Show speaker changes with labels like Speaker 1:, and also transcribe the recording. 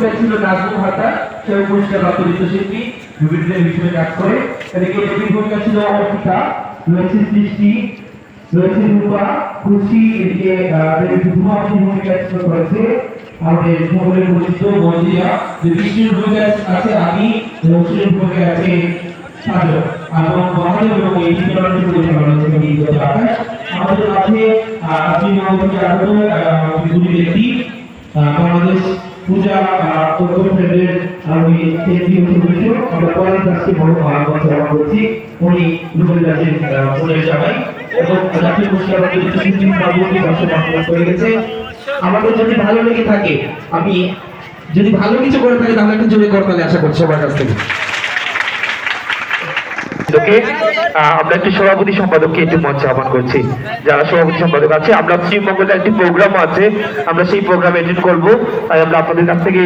Speaker 1: ভূমিকা ছিল নাজমুল হাসান, সে পুরস্কার প্রাপ্ত নৃত্যশিল্পী, বিভিন্ন হিসেবে কাজ করে। এদিকে দেবীর ভূমিকা ছিল অর্পিতা, রয়েছে সৃষ্টি, রয়েছে রূপা, খুশি, এদিকে ভূমিকা করেছে আমাদের সকলের পরিচিত মন্দিরা। যে বিষ্ণুর ভূমিকা আছে আমি, রসুলের ভূমিকা আছে সাজো, এবং মহাদেব এবং এই চিত্রনাট্য পরিচালনা থেকে নির্গত আকাশ। আমাদের মাঝে আপনি মহাদেবকে আগত দুটি ব্যক্তি, বাংলাদেশ পূজা ফ্রেন্ডের আমি কেন্দ্রীয় সদস্য, আমরা পরের কাজকে বড় মঞ্চে করছি। উনি রুবেল দাসের বোনের জামাই এবং জাতীয় পুরস্কার হয়ে গেছে। আমাদের যদি ভালো লেগে থাকে, আমি যদি ভালো কিছু করে থাকি তাহলে একটু জোরে করতালে আশা করছি সবার কাছ থেকে।
Speaker 2: আমরা একটি সভাপতি সম্পাদককে একটি মঞ্চে আহ্বান করছি। যারা সভাপতি সম্পাদক আছে, আমরা শ্রীমঙ্গলের একটি প্রোগ্রাম আছে, আমরা সেই প্রোগ্রাম অ্যাটেন্ড করবো, তাই আমরা আপনাদের কাছ থেকে